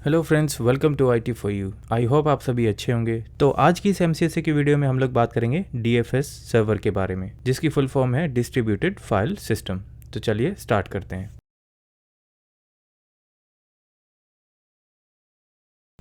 Hello friends, welcome to IT for you. I hope आप सभी अच्छे होंगे। तो आज की इस MCSA की वीडियो में हम लोग बात करेंगे DFS सर्वर के बारे में, जिसकी फुल फॉर्म है डिस्ट्रीब्यूटेड फाइल सिस्टम। तो चलिए स्टार्ट करते हैं।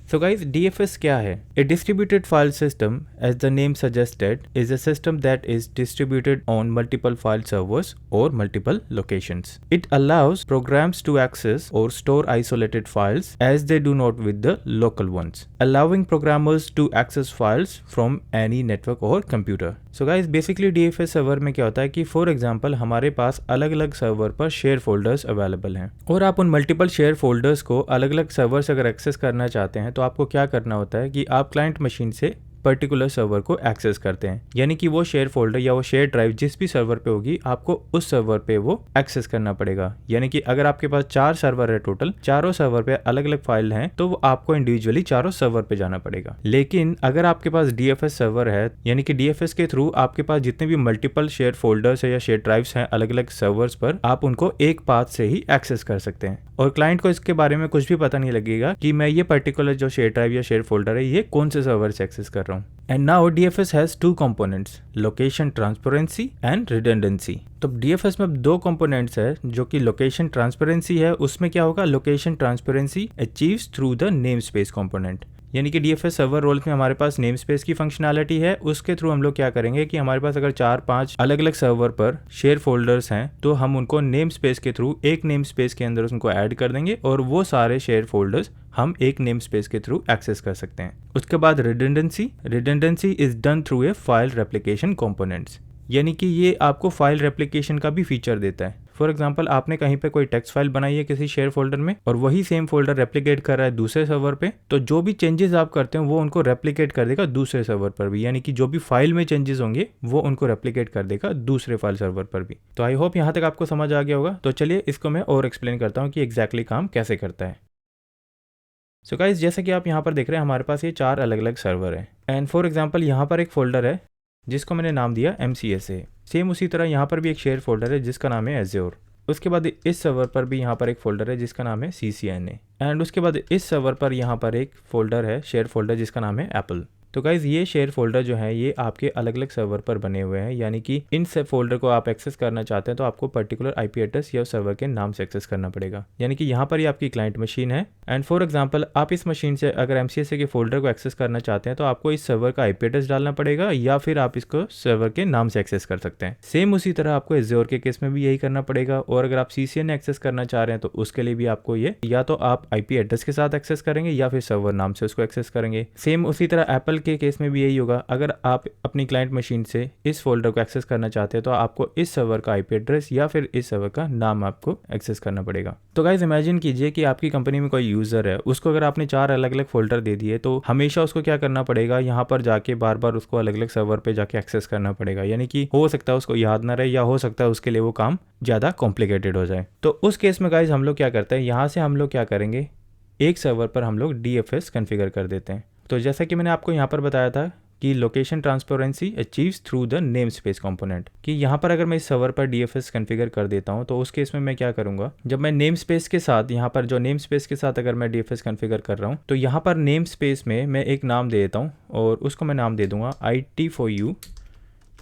So guys, DFS क्या है? A distributed file system, as the name suggested, is a system that is distributed on multiple file servers or multiple locations. It allows programs to access or store isolated files as they do not with the local ones, allowing programmers to access files from any network or computer. So guys, basically DFS server में क्या होता है कि for example हमारे पास अलग अलग server पर share folders available हैं और आप उन मल्टीपल शेयर फोल्डर्स को अलग अलग सर्वर से अगर एक्सेस करना चाहते हैं तो आपको क्या करना होता है कि आप क्लाइंट मशीन से पर्टिकुलर सर्वर को एक्सेस करते हैं, यानी कि वो शेयर फोल्डर या वो शेयर ड्राइव जिस भी सर्वर पे होगी आपको उस सर्वर पे वो एक्सेस करना पड़ेगा। यानी कि अगर आपके पास 4 सर्वर है टोटल, चारों सर्वर पे अलग अलग फाइल हैं तो वो आपको इंडिविजुअली चारों सर्वर पे जाना पड़ेगा। लेकिन अगर आपके पास DFS सर्वर है, यानी कि DFS के थ्रू आपके पास जितने भी मल्टीपल शेयर फोल्डर्स है या शेयर ड्राइव्स हैं अलग अलग सर्वर्स पर, आप उनको एक पाथ से ही एक्सेस कर सकते हैं और क्लाइंट को इसके बारे में कुछ भी पता नहीं लगेगा कि मैं ये पर्टिकुलर जो शेयर ड्राइव या शेयर फोल्डर है ये कौन से सर्वर से एक्सेस कर रहा हूँ। And now DFS has 2 components, location transparency and redundancy. तो DFS में 2 कंपोनेंट्स है, जो कि लोकेशन ट्रांसपेरेंसी है। उसमें क्या होगा, location transparency achieves through the name space component. यानी कि DFS सर्वर रोल में हमारे पास नेम स्पेस की फंक्शनैलिटी है। उसके थ्रू हम लोग क्या करेंगे कि हमारे पास अगर 4-5 अलग अलग सर्वर पर शेयर फोल्डर्स हैं तो हम उनको नेम स्पेस के थ्रू एक नेम स्पेस के अंदर उनको ऐड कर देंगे और वो सारे शेयर फोल्डर्स हम एक नेम स्पेस के थ्रू एक्सेस कर सकते हैं। उसके बाद redundancy is done through a file replication components, यानी कि ये आपको फाइल रेप्लिकेशन का भी फीचर देता है। फॉर एग्जाम्पल आपने कहीं पे कोई टेक्स्ट फाइल बनाई है किसी शेयर फोल्डर में और वही सेम फोल्डर रेप्लिकेट कर रहा है दूसरे सर्वर पे, तो जो भी चेंजेस आप करते हैं वो उनको रेप्लिकेट कर देगा दूसरे सर्वर पर भी, यानी कि जो भी फाइल में चेंजेस होंगे वो उनको रेप्लिकेट कर देगा दूसरे फाइल सर्वर पर भी। तो आई होप यहाँ तक आपको समझ आ गया होगा। तो चलिए इसको मैं और एक्सप्लेन करता हूँ कि एग्जैक्टली काम कैसे करता है। सो गाइस, जैसा कि आप यहाँ पर देख रहे हैं हमारे पास ये 4 अलग अलग सर्वर है एंड फॉर एग्जाम्पल यहाँ पर एक फोल्डर है जिसको मैंने नाम दिया MCSA। सेम उसी तरह यहाँ पर भी एक शेयर फोल्डर है जिसका नाम है Azure। उसके बाद इस सर्वर पर भी यहाँ पर एक फोल्डर है जिसका नाम है CCNA एंड उसके बाद इस सर्वर पर यहाँ पर एक फोल्डर है, शेयर फोल्डर, जिसका नाम है Apple। तो गाइज ये शेयर फोल्डर जो है ये आपके अलग अलग सर्वर पर बने हुए हैं, यानी कि इन सब फोल्डर को आप एक्सेस करना चाहते हैं तो आपको पर्टिकुलर IP एड्रेस या सर्वर के नाम से एक्सेस करना पड़ेगा। यानी कि यहाँ पर ये आपकी क्लाइंट मशीन है एंड फॉर एग्जांपल आप इस मशीन से अगर MCSA के फोल्डर को एक्सेस करना चाहते हैं तो आपको इस सर्वर का IP एड्रेस डालना पड़ेगा या फिर आप इसको सर्वर के नाम से एक्सेस कर सकते हैं। सेम उसी तरह आपको Azure के केस में भी यही करना पड़ेगा और अगर आप CCNA एक्सेस करना चाह रहे हैं तो उसके लिए भी आपको ये या तो आप IP एड्रेस के साथ एक्सेस करेंगे या फिर सर्वर नाम से उसको एक्सेस करेंगे। सेम उसी तरह Apple के केस में भी यही होगा। अगर आप अपनी क्लाइंट मशीन से इस फोल्डर को एक्सेस करना चाहते हैं तो आपको इस सर्वर का IP एड्रेस या फिर इस सर्वर का नाम आपको एक्सेस करना पड़ेगा। तो गाइज इमेजिन कीजिए कि आपकी कंपनी में कोई यूजर है, उसको अगर आपने 4 अलग अलग फोल्डर दे दिए तो हमेशा उसको क्या करना पड़ेगा, यहाँ पर जाके बार बार उसको अलग अलग सर्वर पे जाके एक्सेस करना पड़ेगा। यानी कि हो सकता है उसको याद ना रहे या हो सकता है उसके लिए वो काम ज्यादा कॉम्प्लिकेटेड हो जाए। तो उस केस में गाइज हम लोग क्या करते हैं, यहाँ से हम लोग क्या करेंगे, एक सर्वर पर हम लोग DFS कॉन्फ़िगर कर देते हैं। तो जैसा कि मैंने आपको यहाँ पर बताया था कि location transparency achieves through the name space component, कि यहाँ पर अगर मैं इस सर्वर पर DFS कॉन्फ़िगर कर देता हूँ तो उस केस में मैं क्या करूँगा, जब मैं नेम स्पेस के साथ यहाँ पर जो नेम स्पेस के साथ अगर मैं DFS कॉन्फ़िगर कर रहा हूँ तो यहाँ पर नेम स्पेस में मैं एक नाम दे देता हूँ और उसको मैं नाम दे दूंगा IT फॉर यू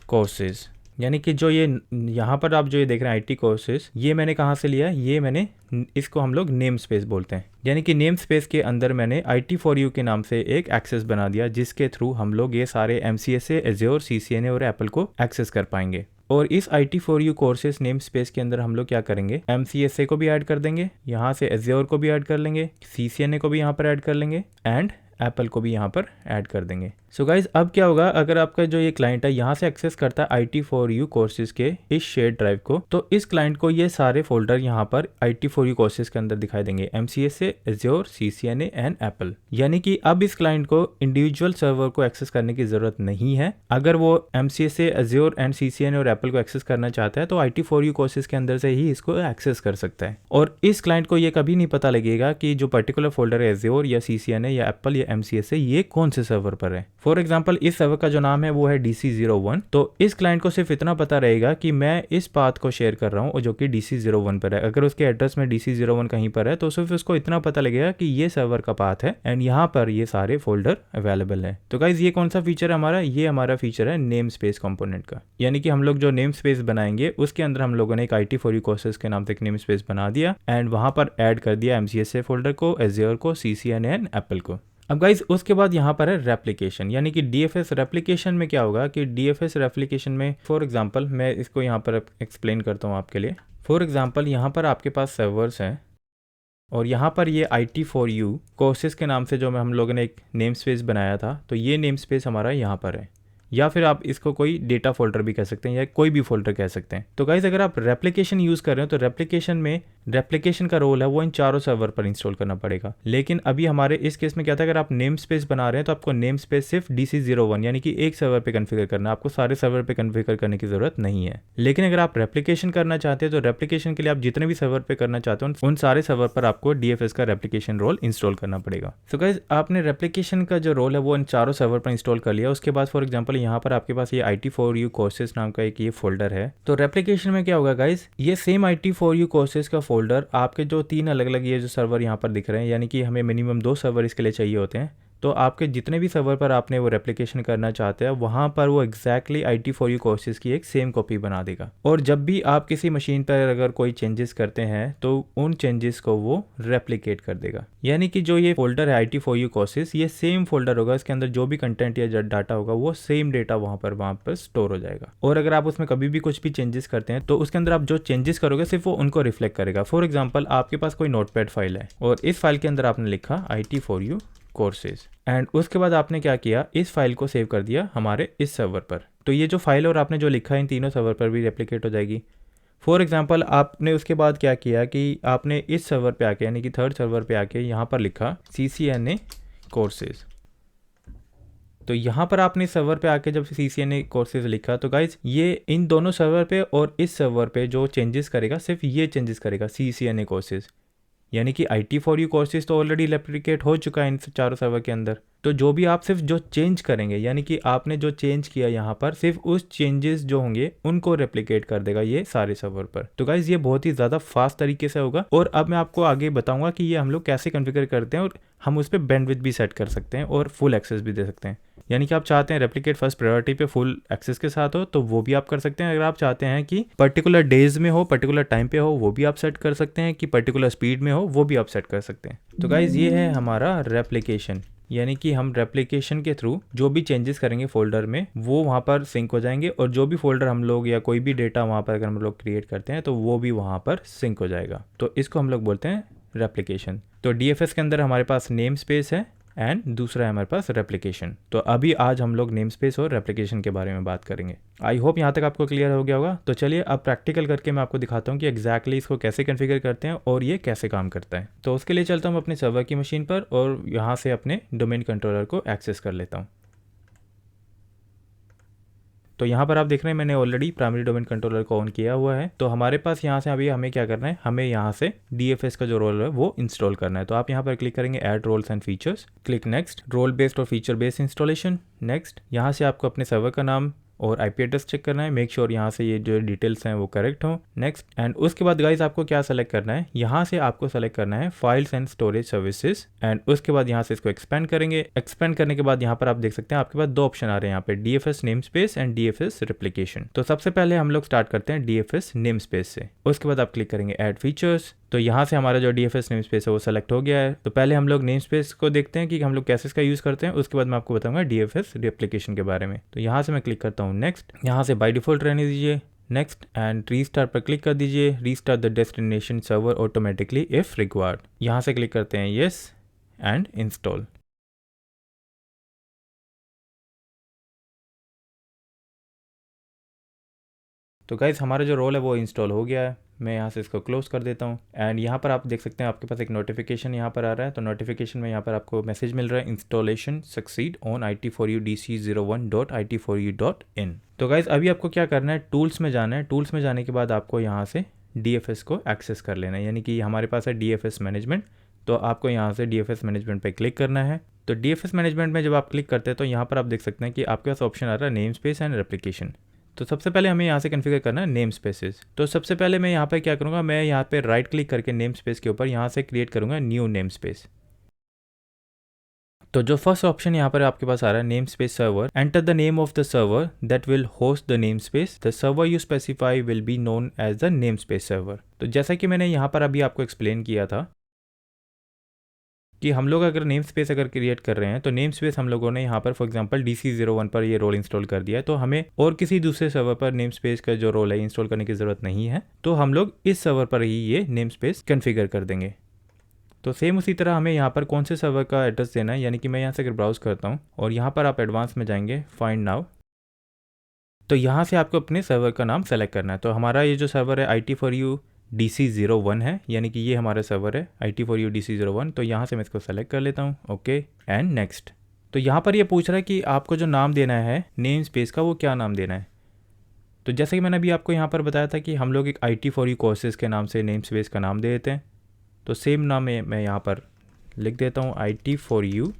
कोर्सेज। यानी कि जो ये यहाँ पर आप जो ये देख रहे हैं IT कोर्सेज, ये मैंने कहाँ से लिया है, ये मैंने इसको हम लोग नेम स्पेस बोलते हैं। यानी कि नेम स्पेस के अंदर मैंने IT फॉर यू के नाम से एक एक्सेस बना दिया जिसके थ्रू हम लोग ये सारे MCSA, Azure, CCNA और Apple को एक्सेस कर पाएंगे। और इस IT for you courses name space के अंदर हम लोग क्या करेंगे, MCSA को भी ऐड कर देंगे, यहाँ से Azure को भी ऐड कर लेंगे, CCNA को भी यहाँ पर ऐड कर लेंगे एंड Apple को भी यहाँ पर ऐड कर देंगे। सो गाइज अब क्या होगा, अगर आपका जो ये क्लाइंट है यहाँ से एक्सेस करता है IT फॉर यू कोर्सेज के इस शेयर ड्राइव को, तो इस क्लाइंट को ये सारे फोल्डर यहाँ पर IT फॉर यू कोर्सेज के अंदर दिखाई देंगे, MCSA, Azure, CCNA and Apple। यानी कि अब इस क्लाइंट को इंडिविजुअल सर्वर को एक्सेस करने की जरूरत नहीं है। अगर वो MCSA, Azure एंड CCNA और Apple को एक्सेस करना चाहता है तो IT फॉर यू कोर्सेज के अंदर से ही इसको एक्सेस कर सकता है और इस क्लाइंट को ये कभी नहीं पता लगेगा कि जो पर्टिकुलर फोल्डर है Azure या CCNA या Apple या MCSA ये कौन से सर्वर पर है। फॉर एग्जाम्पल इस सर्वर का जो नाम है वो है DC01। तो इस क्लाइंट को सिर्फ इतना पता रहेगा कि मैं इस पाथ को शेयर कर रहा हूँ जो कि DC01 पर है। अगर उसके एड्रेस में DC01 कहीं पर है तो सिर्फ उसको इतना पता लगेगा कि ये सर्वर का पाथ है एंड यहाँ पर ये सारे फोल्डर अवेलेबल है। तो गाइज ये कौन सा फीचर है हमारा, ये हमारा फीचर है नेम स्पेस कंपोनेंट का। यानी कि हम लोग जो नेम स्पेस बनाएंगे उसके अंदर हम लोगों ने एक IT4U कोर्सेज के नाम से एक नेम स्पेस बना दिया एंड वहां पर ऐड कर दिया MCSA फोल्डर को, एज्योर को, CCNA एंड एप्पल को। अब गाइज उसके बाद यहाँ पर है रेप्लिकेशन, यानी कि DFS रेप्लिकेशन में क्या होगा कि DFS रेप्लिकेशन में फॉर एग्जांपल मैं इसको यहाँ पर एक्सप्लेन करता हूँ आपके लिए। फॉर एग्जांपल यहाँ पर आपके पास सर्वर्स हैं और यहाँ पर ये IT4U कोर्सेज के नाम से जो हम लोगों ने एक नेम स्पेस बनाया था, तो ये नेम स्पेस हमारा यहाँ पर है, या फिर आप इसको कोई डेटा फोल्डर भी कह सकते हैं या कोई भी फोल्डर कह सकते हैं। तो गाइज अगर आप रेप्लिकेशन यूज़ कर रहे हो तो रेप्लिकेशन में रेप्लिकेशन का रोल है वो इन चारों सर्वर पर इंस्टॉल करना पड़ेगा। लेकिन अभी हमारे इस केस में क्या था, अगर आप नेम स्पेस बना रहे हैं तो आपको नेम स्पेस सिर्फ DC01 यानी कि एक सर्वर पे कॉन्फ़िगर करना है, आपको सारे सर्वर पे कॉन्फ़िगर करने की जरूरत नहीं है। लेकिन अगर आप रेप्लिकेशन करना चाहते हैं तो रेप्लिकेशन के लिए आप जितने भी सर्वर पे करना चाहते हो उन सारे सर्वर पर आपको DFS का रेप्लिकेशन रोल इंस्टॉल करना पड़ेगा। तो गाइज आपने रेप्लिकेशन का जो रोल है वो इन चारों सर्वर पर इंस्टॉल कर लिया। उसके बाद फॉर एग्जाम्पल यहाँ पर आपके पास ये IT4U कोर्सेज नाम का एक ये फोल्डर है। तो रेप्लिकेशन में क्या होगा गाइज, ये सेम IT4U कोर्सेज का फोल्डर आपके जो 3 अलग अलग ये जो सर्वर यहाँ पर दिख रहे हैं, यानी कि हमें मिनिमम 2 सर्वर इसके लिए चाहिए होते हैं, तो आपके जितने भी सर्वर पर आपने वो रेप्लिकेशन करना चाहते हैं वहाँ पर वो एग्जैक्टली IT4U कोर्सेज की एक सेम कॉपी बना देगा। और जब भी आप किसी मशीन पर अगर कोई चेंजेस करते हैं तो उन चेंजेस को वो रेप्लिकेट कर देगा। यानी कि जो ये फोल्डर है IT4U कोर्सेज, ये सेम फोल्डर होगा, इसके अंदर जो भी कंटेंट या डाटा होगा वो सेम डेटा वहाँ पर स्टोर हो जाएगा। और अगर आप उसमें कभी भी कुछ भी चेंजेस करते हैं तो उसके अंदर आप जो चेंजेस करोगे सिर्फ वो उनको रिफ्लेक्ट करेगा। फॉर एग्जाम्पल आपके पास कोई नोटपैड फाइल है और इस फाइल के अंदर आपने लिखा IT4U कोर्सेज एंड उसके बाद आपने क्या किया, इस फाइल को सेव कर दिया हमारे इस सर्वर पर। तो ये जो फाइल और आपने जो लिखा है इन तीनों सर्वर पर भी रेप्लिकेट हो जाएगी। फॉर एग्जांपल आपने उसके बाद क्या किया कि आपने इस सर्वर पे आके यानी कि थर्ड सर्वर पे आके यहाँ पर लिखा CCNA कोर्सेज। तो यहाँ पर आपने सर्वर पे आके जब CCNA कोर्सेज लिखा तो गाइज ये इन दोनों सर्वर पे और इस सर्वर पे जो चेंजेस करेगा सिर्फ ये चेंजेस करेगा CCNA कोर्सेज। यानी कि IT4U कोर्सेज तो ऑलरेडी रेप्लिकेट हो चुका है इन चारों सर्वर के अंदर। तो जो भी आप सिर्फ जो चेंज करेंगे यानी कि आपने जो चेंज किया यहाँ पर सिर्फ उस चेंजेस जो होंगे उनको रेप्लिकेट कर देगा ये सारे सर्वर पर। तो गाइज ये बहुत ही ज़्यादा फास्ट तरीके से होगा और अब मैं आपको आगे बताऊंगा कि ये हम लोग कैसे कॉन्फ़िगर करते हैं और हम उस पर बैंडविड्थ भी सेट कर सकते हैं और फुल एक्सेस भी दे सकते हैं। यानी कि आप चाहते हैं रेप्लिकेट फर्स्ट प्रायोरिटी पे फुल एक्सेस के साथ हो तो वो भी आप कर सकते हैं। अगर आप चाहते हैं कि पर्टिकुलर डेज में हो, पर्टिकुलर टाइम पे हो, वो भी आप सेट कर सकते हैं। कि पर्टिकुलर स्पीड में हो वो भी आप सेट कर सकते हैं। तो गाइज ये है हमारा रेप्लिकेशन, यानी कि हम रेप्लिकेशन के थ्रू जो भी चेंजेस करेंगे फोल्डर में वो वहाँ पर सिंक हो जाएंगे और जो भी फोल्डर हम लोग या कोई भी डेटा वहाँ पर अगर हम लोग क्रिएट करते हैं तो वो भी वहाँ पर सिंक हो जाएगा। तो इसको हम लोग बोलते हैं रेप्लिकेशन। तो DFS के अंदर हमारे पास नेम स्पेस है एंड दूसरा है हमारे पास रेप्लिकेशन। तो अभी आज हम लोग नेम स्पेस और रेप्लिकेशन के बारे में बात करेंगे। आई होप यहाँ तक आपको क्लियर हो गया होगा। तो चलिए अब प्रैक्टिकल करके मैं आपको दिखाता हूँ कि एग्जैक्टली इसको कैसे कॉन्फ़िगर करते हैं और ये कैसे काम करता है। तो उसके लिए चलता हूँ अपने सर्वर की मशीन पर और यहाँ से अपने डोमेन कंट्रोलर को एक्सेस कर लेता हूँ। तो यहाँ पर आप देख रहे हैं मैंने ऑलरेडी प्राइमरी डोमेन कंट्रोलर को ऑन किया हुआ है। तो हमारे पास यहाँ से अभी हमें क्या करना है, हमें यहाँ से DFS का जो रोल है वो इंस्टॉल करना है। तो आप यहाँ पर क्लिक करेंगे add roles and features, click next, role based और फीचर बेस्ड इंस्टॉलेशन, नेक्स्ट। यहाँ से आपको अपने सर्वर का नाम और IP एड्रेस चेक करना है, मेक श्योर यहाँ से ये जो डिटेल्स हैं वो करेक्ट हो, नेक्स्ट। एंड उसके बाद गाइज आपको क्या सेलेक्ट करना है, यहाँ से आपको सेलेक्ट करना है files and storage services and उसके बाद यहाँ से इसको एक्सपेंड करेंगे। एक्सपेंड करने के बाद यहाँ पर आप देख सकते हैं आपके पास 2 ऑप्शन आ रहे हैं यहाँ पे, DFS name space and DFS replication. तो सबसे पहले हम लोग स्टार्ट करते हैं DFS नेम स्पेस से। उसके बाद आप क्लिक करेंगे ऐड फीचर्स। तो यहाँ से हमारा जो DFS नेम स्पेस है वो सेलेक्ट हो गया है। तो पहले हम लोग नेम स्पेस को देखते हैं कि हम लोग कैसे इसका यूज़ करते हैं, उसके बाद मैं आपको बताऊंगा DFS रेप्लिकेशन के बारे में। तो यहाँ से मैं क्लिक करता हूँ नेक्स्ट, यहाँ से बाय डिफॉल्ट रहने दीजिए, नेक्स्ट एंड रीस्टार्ट पर क्लिक कर दीजिए, restart the destination server automatically if required. यहाँ से क्लिक करते हैं येस एंड इंस्टॉल। तो गाइज हमारा जो रोल है वो इंस्टॉल हो गया है। मैं यहाँ से इसको क्लोज कर देता हूँ एंड यहाँ पर आप देख सकते हैं आपके पास एक नोटिफिकेशन यहाँ पर आ रहा है। तो नोटिफिकेशन में यहाँ पर आपको मैसेज मिल रहा है installation succeed on IT4U DC01.IT4U.in। तो गाइज अभी आपको क्या करना है, टूल्स में जाना है। टूल्स में जाने के बाद आपको यहाँ से DFS को एक्सेस कर लेना है, यानी कि हमारे पास है DFS मैनेजमेंट। तो आपको यहाँ से DFS मैनेजमेंट पे क्लिक करना है। तो DFS मैनेजमेंट में जब आप क्लिक करते हैं तो यहाँ पर आप देख सकते हैं कि आपके पास ऑप्शन आ रहा है नेम स्पेस एंड रेप्लिकेशन। तो सबसे पहले हमें यहाँ से कॉन्फ़िगर करना है नेम स्पेसेस। तो सबसे पहले मैं यहाँ पे क्या करूँगा, मैं यहाँ पे राइट क्लिक करके नेम स्पेस के ऊपर यहाँ से क्रिएट करूँगा न्यू नेम स्पेस। तो जो फर्स्ट ऑप्शन यहाँ पर आपके पास आ रहा है namespace server, enter the name of the server that will host the namespace, the server you specify will be known as the namespace server. तो जैसा कि मैंने यहाँ पर अभी आपको एक्सप्लेन किया था कि हम लोग अगर नेम स्पेस अगर क्रिएट कर रहे हैं तो नेम स्पेस हम लोगों ने यहाँ पर फॉर एग्जांपल DC01 पर ये रोल इंस्टॉल कर दिया है, तो हमें और किसी दूसरे सर्वर पर नेम स्पेस का जो रोल है इंस्टॉल करने की ज़रूरत नहीं है। तो हम लोग इस सर्वर पर ही ये नेम स्पेस कन्फिगर कर देंगे। तो सेम उसी तरह हमें यहाँ पर कौन से सर्वर का एड्रेस देना है, यानी कि मैं यहाँ से अगर ब्राउज़ करता हूँ और यहाँ पर आप एडवांस में जाएंगे फाइंड नाउ, तो यहाँ से आपको अपने सर्वर का नाम सेलेक्ट करना है। तो हमारा ये जो सर्वर है IT4U DC01 है, यानी कि ये हमारा सर्वर है IT4U DC01। तो यहाँ से मैं इसको सेलेक्ट कर लेता हूँ, ओके एंड नेक्स्ट। तो यहाँ पर ये पूछ रहा है कि आपको जो नाम देना है नेम स्पेस का वो क्या नाम देना है। तो जैसे कि मैंने अभी आपको यहाँ पर बताया था कि हम लोग एक IT4U कोर्सेज़ के नाम से नेम स्पेस का नाम दे देते हैं। तो सेम नाम मैं यहाँ पर लिख देता हूँ IT4U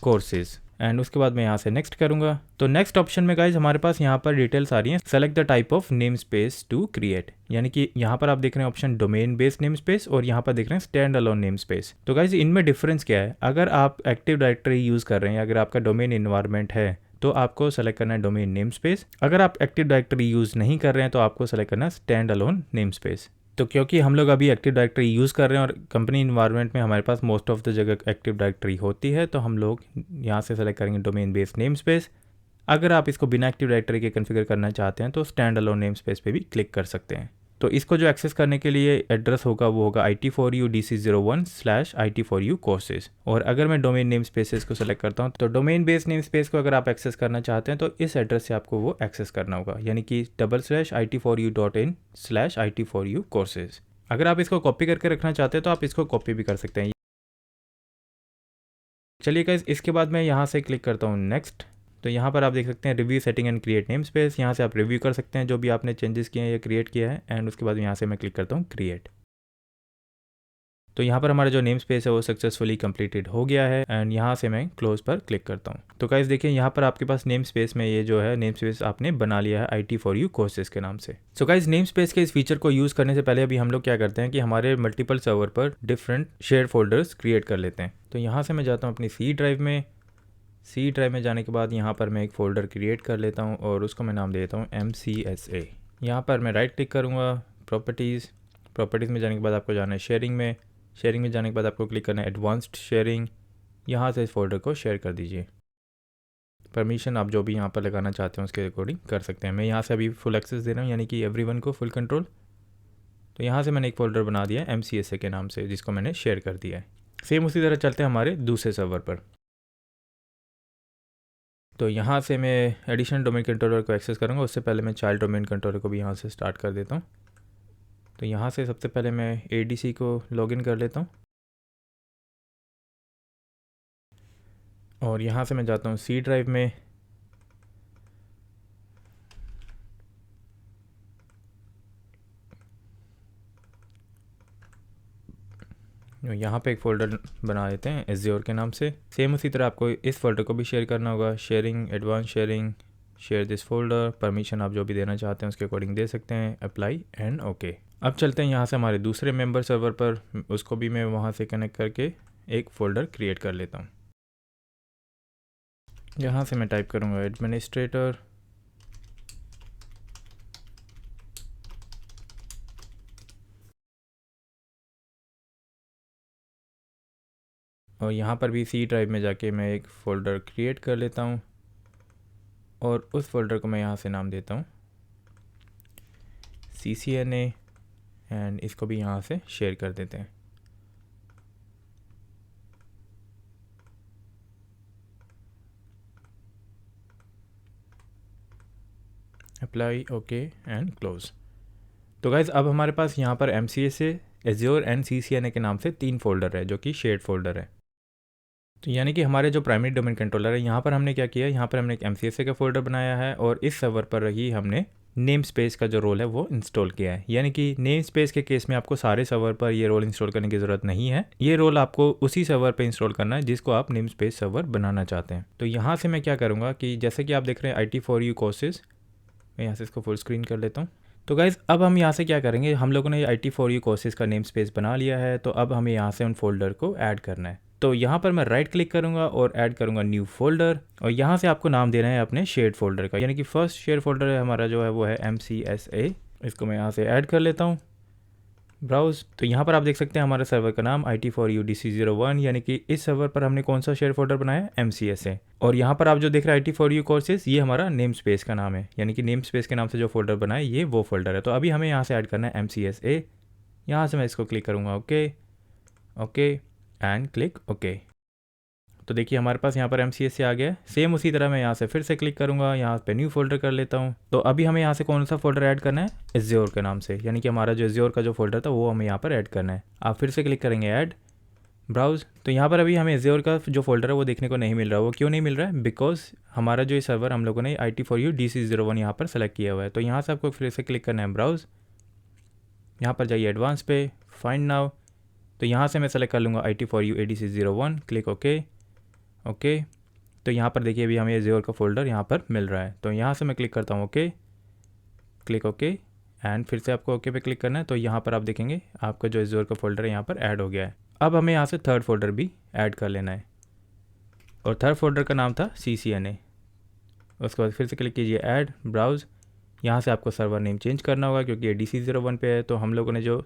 कोर्सेज़ एंड उसके बाद मैं यहाँ से नेक्स्ट करूँगा। तो नेक्स्ट ऑप्शन में गाइज हमारे पास यहाँ पर डिटेल्स आ रही हैं, select the type of namespace to create, यानी कि यहाँ पर आप देख रहे हैं option domain based namespace और यहाँ पर देख रहे हैं स्टैंड अलोन नेम स्पेस। तो गाइज इनमें डिफरेंस क्या है, अगर आप एक्टिव डायरेक्टरी यूज़ कर रहे हैं, अगर आपका डोमेन इन्वायरमेंट है तो आपको सेलेक्ट करना है डोमेन नेम स्पेस। अगर आप एक्टिव डायरेक्टरी यूज़ नहीं कर रहे हैं तो आपको सेलेक्ट करना है स्टैंड अलोन नेम स्पेस। तो क्योंकि हम लोग अभी एक्टिव डायरेक्टरी यूज़ कर रहे हैं और कंपनी इन्वायरमेंट में हमारे पास मोस्ट ऑफ द जगह एक्टिव डायरेक्टरी होती है, तो हम लोग यहाँ से सेलेक्ट करेंगे डोमेन बेस्ड नेम स्पेस। अगर आप इसको बिना एक्टिव डायरेक्टरी के कॉन्फ़िगर करना चाहते हैं तो स्टैंड अलोन नेम स्पेस पे भी क्लिक कर सकते हैं। तो इसको जो एक्सेस करने के लिए एड्रेस होगा वो होगा IT4U DC01/IT4U कोर्सेज। और अगर मैं डोमेन नेम स्पेसेस को सेलेक्ट करता हूँ तो डोमेन बेस्ड नेम स्पेस को अगर आप एक्सेस करना चाहते हैं तो इस एड्रेस से आपको वो एक्सेस करना होगा, यानी कि /IT4U.in/IT4U कोर्सेज। अगर आप इसको कॉपी करके रखना चाहते हैं तो आप इसको कॉपी भी कर सकते हैं। चलिए गाइस, इसके बाद मैं यहाँ से क्लिक करता हूँ नेक्स्ट। तो यहाँ पर आप देख सकते हैं review setting and create name space, यहाँ से आप रिव्यू कर सकते हैं जो भी आपने चेंजेस किए हैं या क्रिएट किया है। एंड उसके बाद यहाँ से मैं क्लिक करता हूँ क्रिएट। तो यहाँ पर हमारा जो नेम स्पेस है वो सक्सेसफुली कंप्लीटेड हो गया है एंड यहाँ से मैं क्लोज पर क्लिक करता हूँ। तो गाइस देखिए यहाँ पर आपके पास नेम स्पेस में ये जो है नेम स्पेस आपने बना लिया है IT4U कोर्सेज के नाम से। सो गाइस नेम स्पेस के इस फीचर को यूज़ करने से पहले अभी हम लोग क्या करते हैं कि हमारे मल्टीपल सर्वर पर डिफरेंट शेयर फोल्डर्स क्रिएट कर लेते हैं। तो यहाँ से मैं जाता हूँ अपनी C ड्राइव में। C ड्राइव में जाने के बाद यहाँ पर मैं एक फ़ोल्डर क्रिएट कर लेता हूँ और उसको मैं नाम देता हूँ MCSA। यहाँ पर मैं राइट क्लिक करूँगा, प्रॉपर्टीज़ में जाने के बाद आपको जाना है शेयरिंग में जाने के बाद आपको क्लिक करना है एडवांस्ड शेयरिंग। यहाँ से इस फोल्डर को शेयर कर दीजिए। परमिशन आप जो भी यहाँ पर लगाना चाहते हैं उसके अकॉर्डिंग कर सकते हैं। मैं यहाँ से अभी फुल एक्सेस दे रहा हूँ, यानी कि एवरीवन को फुल कंट्रोल। तो यहाँ से मैंने एक फ़ोल्डर बना दिया है MCSA के नाम से, जिसको मैंने शेयर कर दिया है। सेम उसी तरह चलते हैं हमारे दूसरे सर्वर पर। तो यहाँ से मैं एडिशनल डोमेन कंट्रोलर को एक्सेस करूँगा, उससे पहले मैं चाइल्ड डोमेन कंट्रोलर को भी यहाँ से स्टार्ट कर देता हूँ। तो यहाँ से सबसे पहले मैं ADC को लॉगिन कर लेता हूँ और यहाँ से मैं जाता हूँ C ड्राइव में। यहाँ पे एक फ़ोल्डर बना देते हैं एज्योर के नाम से। सेम उसी तरह आपको इस फोल्डर को भी शेयर करना होगा, sharing, advance sharing, share this folder. Permission आप जो भी देना चाहते हैं उसके अकॉर्डिंग दे सकते हैं, अप्लाई एंड ओके। अब चलते हैं यहाँ से हमारे दूसरे मेंबर सर्वर पर, उसको भी मैं वहाँ से कनेक्ट करके एक फ़ोल्डर क्रिएट कर लेता हूँ। यहाँ से मैं टाइप करूँगा एडमिनिस्ट्रेटर, और यहाँ पर भी C ड्राइव में जाके मैं एक फ़ोल्डर क्रिएट कर लेता हूँ और उस फोल्डर को मैं यहाँ से नाम देता हूँ CCNA एंड इसको भी यहाँ से शेयर कर देते हैं। Apply, okay and close. तो गाइज़ अब हमारे पास यहाँ पर MCSA, एज्योर एंड CCNA के नाम से 3 फोल्डर है जो कि शेयर्ड फोल्डर है। तो यानी कि हमारे जो प्राइमरी डोमेन कंट्रोलर है यहाँ पर हमने क्या किया, यहाँ पर हमने एक MCSA का फ़ोल्डर बनाया है और इस सर्वर पर ही हमने नेम स्पेस का जो रोल है वो इंस्टॉल किया है। यानी कि नेम स्पेस के केस में आपको सारे सर्वर पर ये रोल इंस्टॉल करने की ज़रूरत नहीं है, ये रोल आपको उसी सर्वर पर इंस्टॉल करना है जिसको आप नेम स्पेस सर्वर बनाना चाहते हैं। तो यहाँ से मैं क्या करूँगा कि जैसे कि आप देख रहे हैं IT4U कोर्सेज, मैं यहाँ से इसको फुल स्क्रीन कर लेता हूँ। तो गाइज़ अब हम यहाँ से क्या करेंगे, हम लोगों ने IT4U कोर्सेज का नेम स्पेस बना लिया है, तो अब हमें यहाँ से उन फोल्डर को ऐड करना है। तो यहाँ पर मैं राइट क्लिक करूँगा और ऐड करूँगा न्यू फोल्डर, और यहाँ से आपको नाम देना है अपने शेयर्ड फोल्डर का। यानी कि फर्स्ट शेयर फोल्डर है हमारा जो है वो है MCSA। इसको मैं यहाँ से ऐड कर लेता हूँ, ब्राउज। तो यहाँ पर आप देख सकते हैं हमारे सर्वर का नाम IT4U DC01, यानी कि इस सर्वर पर हमने कौन सा शेयर फोल्डर बनाया है, MCSA। और यहाँ पर आप जो देख रहे हैं IT4U कोर्सेज, ये हमारा नेम स्पेस का नाम है, यानी कि नेम स्पेस के नाम से जो फोल्डर बना है ये वो फोल्डर है। तो अभी हमें यहाँ से ऐड करना है MCSA। यहाँ से मैं इसको क्लिक करूँगा okay okay and click okay. तो देखिए हमारे पास यहाँ पर MCSA आ गया है। सेम उसी तरह मैं यहाँ से फिर से क्लिक करूँगा, यहाँ पे न्यू फोल्डर कर लेता हूँ। तो अभी हमें यहाँ से कौन सा फोल्डर ऐड करना है, एज्योर के नाम से, यानी कि हमारा जो एज्योर का जो फोल्डर था वो हमें यहाँ पर ऐड करना है। आप फिर से क्लिक करेंगे ऐड, ब्राउज। तो यहाँ पर अभी हमें एज्योर का जो फोल्डर है वो देखने को नहीं मिल रहा है। वो क्यों नहीं मिल रहा है, बिकॉज हमारा जो ये सर्वर हम लोगों ने IT4U DC01 यहाँ पर सेलेक्ट किया हुआ है। तो यहाँ से आपको फिर से क्लिक करना है ब्राउज, यहाँ पर जाइए एडवांस पे, फाइंड नाउ। तो यहाँ से मैं सेलेक्ट कर लूँगा IT4U ADC01, click okay okay. तो यहाँ पर देखिए अभी हमें एज्योर का फोल्डर यहाँ पर मिल रहा है। तो यहाँ से मैं क्लिक करता हूँ ओके, क्लिक ओके एंड फिर से आपको ओके पे क्लिक करना है। तो यहाँ पर आप देखेंगे आपका जो एज्योर का फोल्डर है यहाँ पर ऐड हो गया है। अब हमें यहाँ से थर्ड फोल्डर भी ऐड कर लेना है, और थर्ड फोल्डर का नाम था CCNA। उसके बाद फिर से क्लिक कीजिए ऐड, ब्राउज। यहाँ से आपको सर्वर नेम चेंज करना होगा क्योंकि ये DC01 पे है। तो हम लोगों ने जो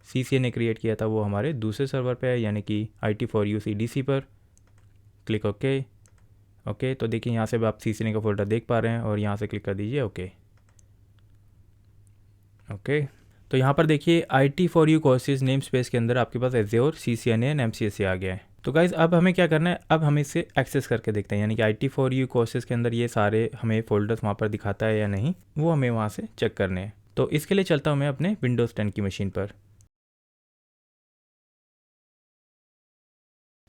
CCNA क्रिएट किया था वो हमारे दूसरे सर्वर पे है, यानी कि IT4U CDC पर। Click okay okay. तो देखिए यहाँ से भी आप CCNA का फोल्डर देख पा रहे हैं, और यहाँ से क्लिक कर दीजिए ओके ओके। तो यहाँ पर देखिए IT4U कोर्सेज नेम स्पेस के अंदर आपके पास एज्योर, CCNA एंड MCSA आ गया है। तो गाइज़ अब हमें क्या करना है, अब हम इसे एक्सेस करके देखते हैं, यानी कि IT4U कोर्सेज के अंदर ये सारे हमें फोल्डर्स वहाँ पर दिखाता है या नहीं, वो हमें वहाँ से चेक करने हैं। तो इसके लिए चलता हूँ मैं अपने Windows 10 की मशीन पर।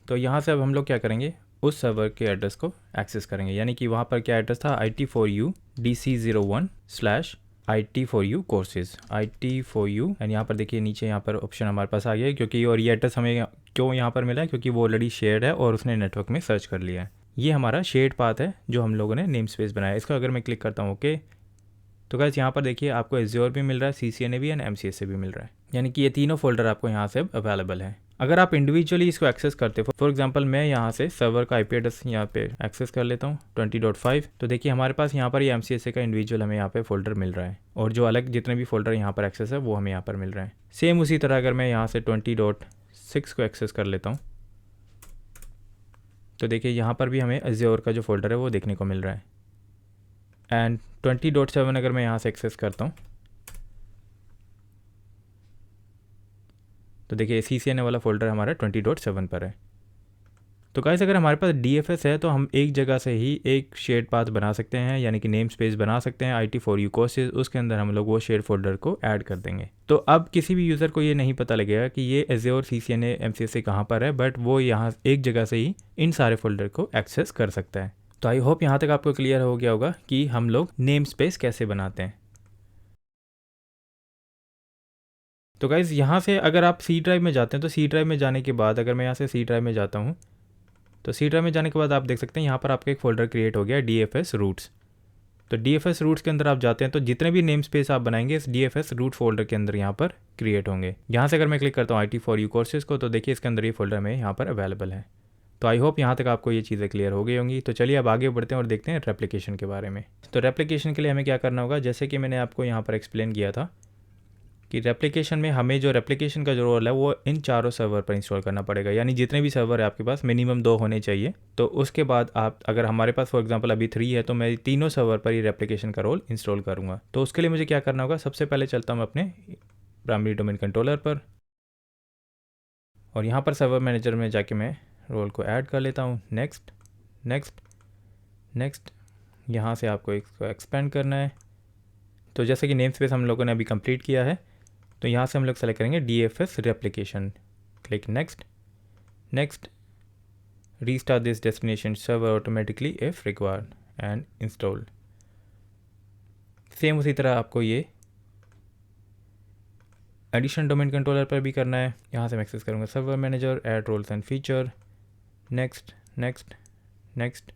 तो यहाँ से अब हम लोग क्या करेंगे, उस सर्वर के एड्रेस को एक्सेस करेंगे, यानी कि वहाँ पर क्या एड्रेस था, IT4U DC01/IT4U courses, IT4U। And यहाँ पर देखिए नीचे यहाँ पर ऑप्शन हमारे पास आ गया है, क्योंकि और ये एड्रेस हमें क्यों यहाँ पर मिला है, क्योंकि वो ऑलरेडी शेयर्ड है और उसने नेटवर्क में सर्च कर लिया है। ये हमारा शेयर्ड पाथ है जो हम लोगों ने नेम स्पेस बनाया है। इसको अगर मैं क्लिक करता हूँ ओके, तो गाइस यहाँ पर देखिए आपको एज्योर भी मिल रहा है, CCNA भी एंड MCSA भी मिल रहा है, यानी कि ये तीनों फोल्डर आपको यहाँ से अवेलेबल है। अगर आप इंडिविजुअली इसको एक्सेस करते हो, फॉर एग्जांपल मैं यहाँ से सर्वर का IP एड्रेस यहाँ पे एक्सेस कर लेता हूँ 20.5, तो देखिए हमारे पास यहाँ पर ये MCSA का इंडिविजुअल हमें यहाँ पे फोल्डर मिल रहा है, और जो अलग जितने भी फोल्डर यहाँ पर एक्सेस है वो हमें यहाँ पर मिल रहा है। सेम उसी तरह अगर मैं यहाँ से 20.6 को एक्सेस कर लेता हूँ, तो देखिए यहाँ पर भी हमें एज्योर का जो फोल्डर है वो देखने को मिल रहा है। एंड 20.7 अगर मैं यहाँ से एक्सेस करता हूँ, तो देखिए CCNA वाला फोल्डर हमारा 20.7 पर है। तो गाइस अगर हमारे पास DFS है तो हम एक जगह से ही एक शेयर्ड पाथ बना सकते हैं, यानी कि नेम स्पेस बना सकते हैं IT4U कोर्सेज, उसके अंदर हम लोग वो शेयर फोल्डर को ऐड कर देंगे। तो अब किसी भी यूज़र को ये नहीं पता लगेगा कि ये एज्योर, CCNA, MCSA कहाँ पर है, बट वो यहाँ एक जगह से ही इन सारे फोल्डर को एक्सेस कर सकता है। तो आई होप यहाँ तक आपको क्लियर हो गया होगा कि हम लोग नेम स्पेस कैसे बनाते हैं। तो गाइज़ यहाँ से अगर आप C ड्राइव में जाते हैं, तो C ड्राइव में जाने के बाद अगर मैं यहाँ से C ड्राइव में जाता हूँ, तो C ड्राइव में जाने के बाद आप देख सकते हैं यहाँ पर आपका एक फ़ोल्डर क्रिएट हो गया DFS रूट्स। तो DFS रूट्स के अंदर आप जाते हैं तो जितने भी नेम स्पेस आप बनाएंगे इस DFS रूट फोल्डर के अंदर यहाँ पर क्रिएट होंगे। यहाँ से अगर मैं क्लिक करता हूँ IT4U कोर्सेज को, तो देखिए इसके अंदर ये फोल्डर में यहाँ पर अवेलेबल है। तो आई होप यहाँ तक आपको ये चीज़ें क्लियर हो गई होंगी। तो चलिए अब आगे बढ़ते हैं और देखते हैं रेप्लिकेशन के बारे में। तो रेप्लिकेशन के लिए हमें क्या करना होगा, जैसे कि मैंने आपको यहाँ पर एक्सप्लेन किया था कि रेप्लिकेशन में हमें जो रेप्लिकेशन का जो रोल है वो इन चारों सर्वर पर इंस्टॉल करना पड़ेगा, यानी जितने भी सर्वर है आपके पास मिनिमम 2 होने चाहिए। तो उसके बाद आप अगर हमारे पास फॉर एग्जांपल अभी 3 है तो मैं तीनों सर्वर पर ही रेप्लिकेशन का रोल इंस्टॉल करूँगा। तो उसके लिए मुझे क्या करना होगा, सबसे पहले चलता हूँ अपने प्राइमरी डोमेन कंट्रोलर पर, और यहाँ पर सर्वर मैनेजर में जाके मैं रोल को ऐड कर लेता हूँ। नेक्स्ट नेक्स्ट नेक्स्ट, यहाँ से आपको इसको एक्सपेंड करना है। तो जैसे कि नेम स्पेस हम लोगों ने अभी कंप्लीट किया है, तो यहाँ से हम लोग सेलेक्ट करेंगे DFS replication, click next next, restart this destination server automatically if required and install. Same उसी तरह आपको ये एडिशनल डोमेन कंट्रोलर पर भी करना है। यहाँ से मैं एक्सेस करूँगा server manager, add roles and feature, next next next.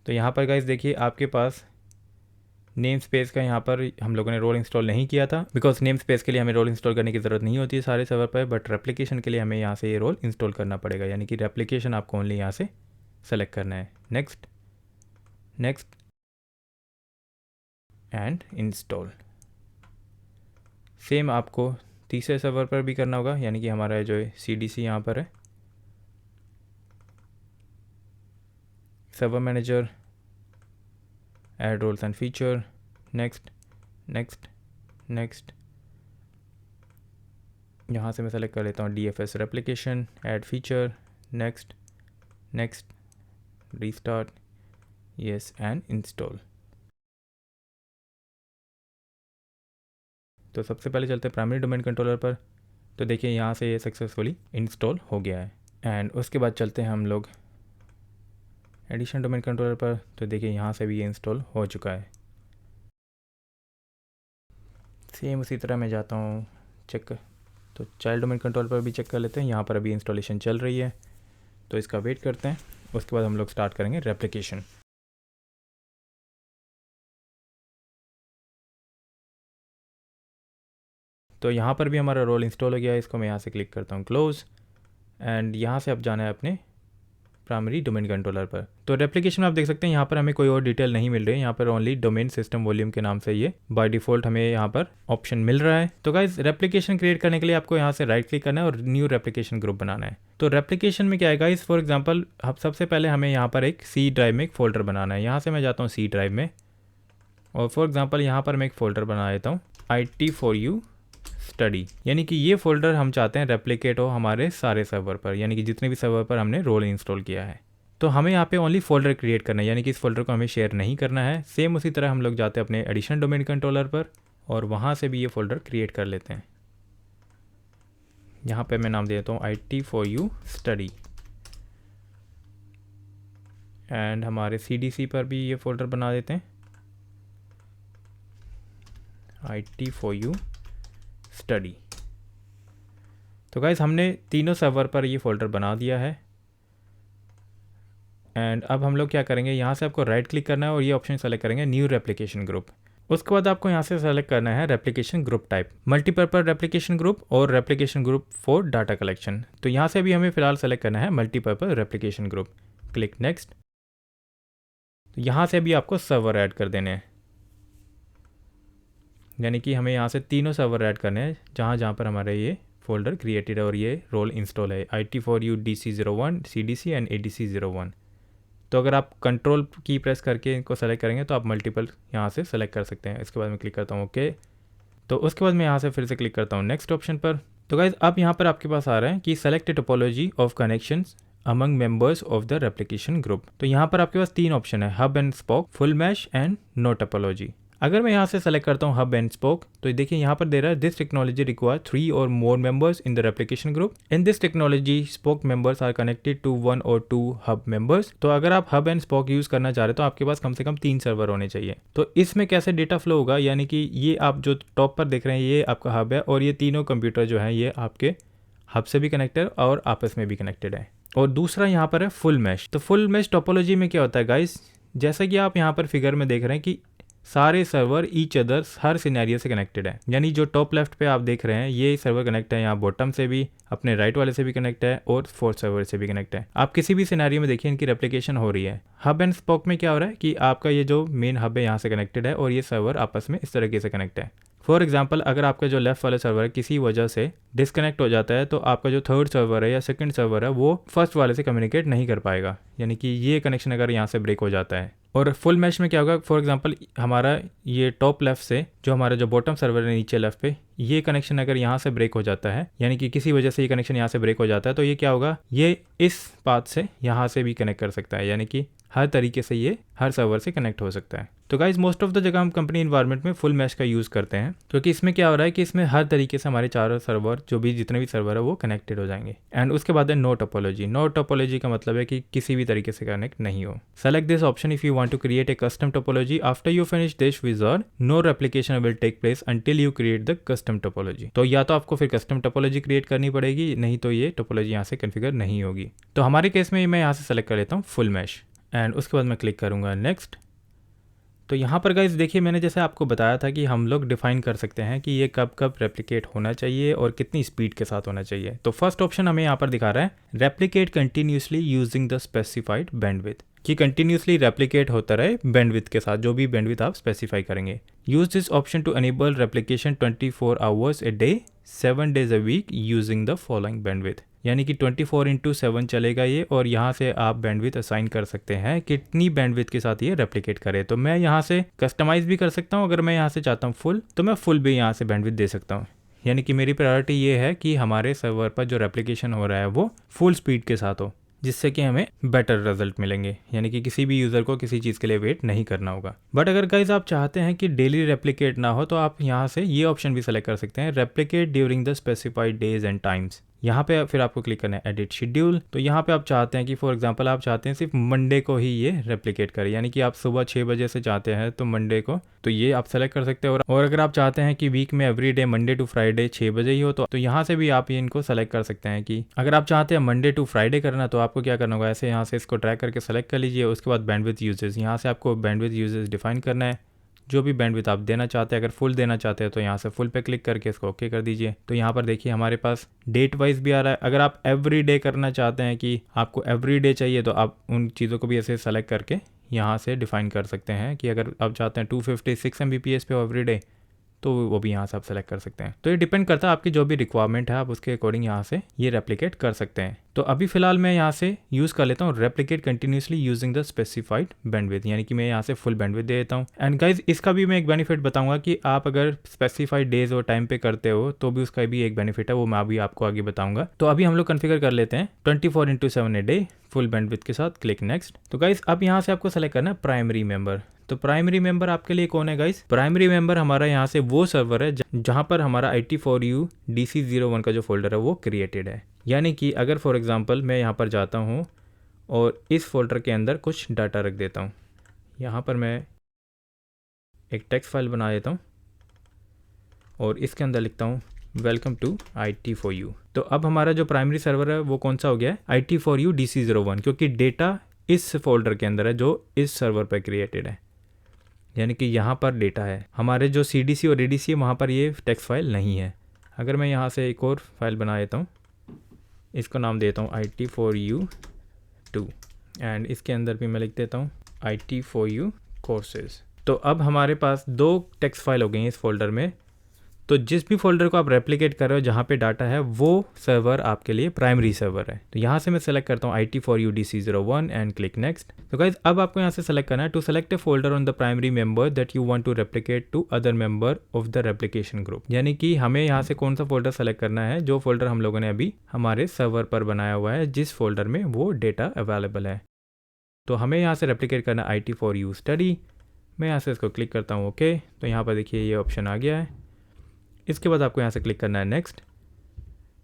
तो यहाँ पर गाइस देखिए आपके पास नेम स्पेस का यहाँ पर हम लोगों ने रोल इंस्टॉल नहीं किया था, बिकॉज नेम स्पेस के लिए हमें रोल इंस्टॉल करने की ज़रूरत नहीं होती है सारे सर्वर पर, बट रेप्लिकेशन के लिए हमें यहाँ से ये रोल इंस्टॉल करना पड़ेगा, यानी कि रेप्लिकेशन आपको ओनली यहाँ से सेलेक्ट करना है। Next next and install. Same आपको तीसरे सर्वर पर भी करना होगा, यानी कि हमारा जो CDC यहाँ पर है, server manager, add roles and feature, next next next. यहाँ से मैं सेलेक्ट कर लेता हूँ DFS replication, add feature, next next, restart, yes and install. तो सबसे पहले चलते हैं प्राइमरी डोमेन कंट्रोलर पर। तो देखिए यहाँ से ये सक्सेसफुली इंस्टॉल हो गया है। एंड उसके बाद चलते हैं हम लोग एडिशनल डोमेन कंट्रोलर पर। तो देखिए यहाँ से भी ये इंस्टॉल हो चुका है। सेम उसी तरह मैं जाता हूँ चेक, तो चाइल्ड डोमेन कंट्रोलर पर भी चेक कर लेते हैं। यहाँ पर अभी इंस्टॉलेशन चल रही है, तो इसका वेट करते हैं। उसके बाद हम लोग स्टार्ट करेंगे रेप्लिकेशन। तो यहाँ पर भी हमारा रोल इंस्टॉल हो गया है। इसको मैं यहाँ से क्लिक करता हूँ क्लोज, एंड यहाँ से अब जाना है अपने प्राइमरी डोमेन कंट्रोलर पर। तो रेप्लिकेशन में आप देख सकते हैं यहाँ पर हमें कोई और डिटेल नहीं मिल रही है। यहाँ पर ओनली डोमेन सिस्टम वॉल्यूम के नाम से ये बाय डिफ़ॉल्ट हमें यहाँ पर ऑप्शन मिल रहा है। तो गाइस रेप्लिकेशन क्रिएट करने के लिए आपको यहाँ से राइट क्लिक करना है और न्यू रेप्लिकेशन ग्रुप बनाना है। तो रेप्लिकेशन में क्या है गाइस, फॉर एग्जाम्पल अब सबसे पहले हमें यहाँ पर एक C ड्राइव में एक फोल्डर बनाना है। यहाँ से मैं जाता हूँ C ड्राइव में, और फॉर एग्जाम्पल यहाँ पर मैं एक फ़ोल्डर बना देता हूँ IT4U स्टडी, यानी कि ये फोल्डर हम चाहते हैं रेप्लिकेट हो हमारे सारे सर्वर पर, यानी कि जितने भी सर्वर पर हमने रोल इंस्टॉल किया है। तो हमें यहाँ पे ओनली फोल्डर क्रिएट करना है, यानी कि इस फोल्डर को हमें शेयर नहीं करना है। सेम उसी तरह हम लोग जाते हैं अपने एडिशनल डोमेन कंट्रोलर पर और वहाँ से भी ये फोल्डर क्रिएट कर लेते हैं। यहाँ पे मैं नाम दे देता हूँ IT4U स्टडी, एंड हमारे CDC पर भी ये फोल्डर बना देते हैं IT4U स्टडी। तो गाइस हमने तीनों सर्वर पर ये फोल्डर बना दिया है। एंड अब हम लोग क्या करेंगे, यहाँ से आपको राइट क्लिक करना है और ये ऑप्शन सेलेक्ट करेंगे न्यू रेप्लिकेशन ग्रुप। उसके बाद आपको यहाँ से सेलेक्ट करना है replication group type, multipurpose replication group और replication group for data collection. तो यहाँ से भी हमें फिलहाल सेलेक्ट करना है multipurpose replication group. Click next. तो यहाँ से भी आपको सर्वर ऐड कर देने हैं, यानी कि हमें यहाँ से तीनों सर्वर ऐड करने हैं जहाँ जहाँ पर हमारे ये फोल्डर क्रिएटेड है और ये रोल इंस्टॉल है, IT4U DC01 CDC and ADC01। तो अगर आप कंट्रोल की प्रेस करके इनको सेलेक्ट करेंगे तो आप मल्टीपल यहाँ से सेलेक्ट कर सकते हैं। इसके बाद मैं क्लिक करता हूँ ओके। तो उसके बाद मैं यहाँ से फिर से क्लिक करता हूँ नेक्स्ट ऑप्शन पर। तो गाइज अब यहाँ पर आपके पास आ रहा है कि select topology of connections among members of the replication group. तो यहाँ पर आपके पास तीन ऑप्शन है, hub and spoke, full mesh and no topology. अगर मैं यहाँ से सेलेक्ट करता हूँ हब एंड स्पोक, तो देखिए यहाँ पर दे रहा है दिस टेक्नोलॉजी रिक्वायर 3 और more members in the replication group. In this technology spoke members are connected to 1 और 2 हब मेंबर्स। तो अगर आप हब एंड स्पोक यूज करना चाह रहे हैं तो आपके पास कम से कम 3 सर्वर होने चाहिए। तो इसमें कैसे डेटा फ्लो होगा, यानी कि ये आप जो टॉप पर देख रहे हैं ये आपका हब है और ये तीनों कंप्यूटर जो है ये आपके हब से भी कनेक्टेड और आपस में भी कनेक्टेड है। और दूसरा यहाँ पर है फुल मैश। तो फुल मैश टोपोलॉजी में क्या होता है गाइस, जैसा कि आप यहाँ पर फिगर में देख रहे हैं कि सारे सर्वर ईच अदर हर सिनेरियो से कनेक्टेड है। यानी जो टॉप लेफ्ट पे आप देख रहे हैं ये सर्वर कनेक्ट है, यहाँ बॉटम से भी, अपने राइट वाले से भी कनेक्ट है और फोर्थ सर्वर से भी कनेक्ट है। आप किसी भी सिनेरियो में देखिए इनकी रेप्लिकेशन हो रही है। हब एंड स्पोक में क्या हो रहा है कि आपका ये जो मेन हब है यहाँ से कनेक्टेड है और ये सर्वर आपस में इस तरीके से कनेक्ट है। फॉर एग्जाम्पल अगर आपका जो लेफ्ट वाला सर्वर है किसी वजह से डिस्कनेक्ट हो जाता है तो आपका जो थर्ड सर्वर है या सेकंड सर्वर है वो फर्स्ट वाले से कम्युनिकेट नहीं कर पाएगा, यानी कि ये कनेक्शन अगर यहाँ से ब्रेक हो जाता है। और फुल मैश में क्या होगा, फॉर एग्जांपल हमारा ये टॉप लेफ्ट से जो हमारा जो बॉटम सर्वर है नीचे लेफ्ट पे, ये कनेक्शन अगर यहाँ से ब्रेक हो जाता है, यानी कि किसी वजह से ये कनेक्शन यहाँ से ब्रेक हो जाता है, तो ये क्या होगा, ये इस पाथ से यहाँ से भी कनेक्ट कर सकता है, यानी कि हर तरीके से ये हर सर्वर से कनेक्ट हो सकता है। तो गाइज मोस्ट ऑफ द जगह हम कंपनी इन्वायरमेंट में फुल मैश का यूज़ करते हैं, क्योंकि इसमें क्या हो रहा है कि इसमें हर तरीके से हमारे चारों सर्वर जो भी जितने भी सर्वर है वो कनेक्टेड हो जाएंगे। एंड उसके बाद है नो टोपोलॉजी। नो टोपोलॉजी का मतलब है कि किसी भी तरीके से कनेक्ट नहीं हो। Select this option if you want to create a custom topology. After you finish this wizard no replication will take place until you create the custom topology. तो या तो आपको फिर कस्टम टोपोलॉजी क्रिएट करनी पड़ेगी, नहीं तो ये टोपोलॉजी यहाँ से कन्फिगर नहीं होगी। तो हमारे केस में मैं यहाँ से सेलेक्ट कर लेता हूँ फुल मैश, एंड उसके बाद मैं क्लिक करूँगा नेक्स्ट। तो यहाँ पर गाइज देखिए, मैंने जैसे आपको बताया था कि हम लोग डिफाइन कर सकते हैं कि ये कब कब रेप्लिकेट होना चाहिए और कितनी स्पीड के साथ होना चाहिए। तो फर्स्ट ऑप्शन हमें यहाँ पर दिखा रहा है replicate continuously using the specified bandwidth, कि कंटिन्यूसली रेप्लिकेट होता रहे बैंडविड्थ के साथ, जो भी बैंडविड्थ आप स्पेसिफाई करेंगे। Use this option to enable replication 24 hours a day 7 days a week using the following bandwidth, यानी कि 24/7 चलेगा ये, और यहाँ से आप बैंडविड्थ असाइन कर सकते हैं कितनी बैंडविड्थ के साथ ये रेप्लिकेट करे। तो मैं यहाँ से कस्टमाइज भी कर सकता हूँ, अगर मैं यहाँ से चाहता हूँ फुल, तो मैं फुल भी यहाँ से बैंडविड्थ दे सकता हूँ। यानी कि मेरी प्रायोरिटी ये है कि हमारे सर्वर पर जो रेप्लिकेशन हो रहा है वो फुल स्पीड के साथ हो, जिससे कि हमें बेटर रिजल्ट मिलेंगे, यानी कि किसी भी यूज़र को किसी चीज़ के लिए वेट नहीं करना होगा। बट अगर गाइज आप चाहते हैं कि डेली रेप्लिकेट ना हो, तो आप यहाँ से ये ऑप्शन भी सेलेक्ट कर सकते हैं replicate during the specified days and times. यहाँ पे फिर आपको क्लिक करना है एडिट शेड्यूल। तो यहाँ पे आप चाहते हैं कि फॉर एग्जांपल आप चाहते हैं सिर्फ मंडे को ही ये रेप्लिकेट करे, यानी कि आप सुबह 6 बजे से चाहते हैं तो मंडे को, तो ये आप सेलेक्ट कर सकते हैं। और अगर आप चाहते हैं कि वीक में every day Monday to Friday 6 बजे ही हो, तो यहाँ से भी आप ये इनको सेलेक्ट कर सकते हैं कि अगर आप चाहते हैं मंडे टू फ्राइडे करना, तो आपको क्या करना होगा, ऐसे यहाँ से इसको ट्रैक करके सेलेक्ट कर लीजिए। उसके बाद बैंडविड्थ यूजेस, यहाँ से आपको बैंडविड्थ यूजेस डिफाइन करना है, जो भी बैंडविड्थ आप देना चाहते हैं। अगर फुल देना चाहते हैं तो यहाँ से फुल पे क्लिक करके इसको ओके कर दीजिए। तो यहाँ पर देखिए हमारे पास डेट वाइज भी आ रहा है। अगर आप एवरी डे करना चाहते हैं कि आपको एवरी डे चाहिए, तो आप उन चीज़ों को भी ऐसे सेलेक्ट करके यहाँ से डिफाइन कर सकते हैं कि अगर आप चाहते हैं 256 Mbps पे एवरी डे, तो वो भी यहाँ से आप सेलेक्ट कर सकते हैं। तो ये डिपेंड करता है आपकी जो भी रिक्वायरमेंट है, आप उसके अकॉर्डिंग यहाँ से ये रेप्लिकेट कर सकते हैं। तो अभी फिलहाल मैं यहाँ से यूज़ कर लेता हूँ replicate continuously using the specified bandwidth, यानी कि मैं यहाँ से फुल बैंडविड्थ दे देता हूँ। एंड गाइज इसका भी मैं एक बेनिफिट बताऊंगा कि आप अगर स्पेसिफाइड डेज और टाइम पे करते हो तो भी उसका भी एक बेनिफिट है, वो मैं अभी आपको आगे बताऊंगा। तो अभी हम लोग कन्फिगर कर लेते हैं 24/7 ए डे फुल बैंडविड्थ के साथ। Click next. तो गाइज अब यहाँ से आपको सेलेक्ट करना है प्राइमरी मेंबर। तो प्राइमरी मेंबर आपके लिए कौन है गाइस? प्राइमरी मेंबर हमारा यहाँ से वो सर्वर है जहाँ पर हमारा IT4U DC01 का जो फोल्डर है वो क्रिएटेड है। यानी कि अगर फॉर एग्जांपल मैं यहाँ पर जाता हूँ और इस फोल्डर के अंदर कुछ डाटा रख देता हूँ, यहाँ पर मैं एक टेक्स्ट फाइल बना देता हूँ और इसके अंदर लिखता हूँ वेलकम टू IT4U। तो अब हमारा जो प्राइमरी सर्वर है वो कौन सा हो गया है? IT4U DC01, क्योंकि डेटा इस फोल्डर के अंदर है जो इस सर्वर पर क्रिएटेड है। यानी कि यहाँ पर डेटा है। हमारे जो CDC और ADC है वहाँ पर ये टेक्स्ट फाइल नहीं है। अगर मैं यहाँ से एक और फाइल बना देता हूँ, इसको नाम देता हूँ IT4U2 एंड इसके अंदर भी मैं लिख देता हूँ IT4U कोर्सेज। तो अब हमारे पास 2 टेक्स्ट फाइल हो गई हैं इस फोल्डर में। तो जिस भी फोल्डर को आप रेप्लिकेट कर रहे हो जहाँ पे डाटा है वो सर्वर आपके लिए प्राइमरी सर्वर है। तो यहाँ से मैं सेलेक्ट करता हूँ IT4U DC01 and click next. तो गाइज अब आपको यहाँ से सेलेक्ट करना है to select a folder on the primary member that you want to replicate to other member of the replication group. यानी कि हमें यहाँ से कौन सा फोल्डर सेलेक्ट करना है, जो फोल्डर हम लोगों ने अभी हमारे सर्वर पर बनाया हुआ है, जिस फोल्डर में वो डेटा अवेलेबल है। तो हमें यहाँ से रेप्लिकेट करना है IT4U स्टडी। मैं यहाँ से इसको क्लिक करता हूँ ओके। तो यहाँ पर देखिए ये ऑप्शन आ गया है। इसके बाद आपको यहाँ से क्लिक करना है नेक्स्ट।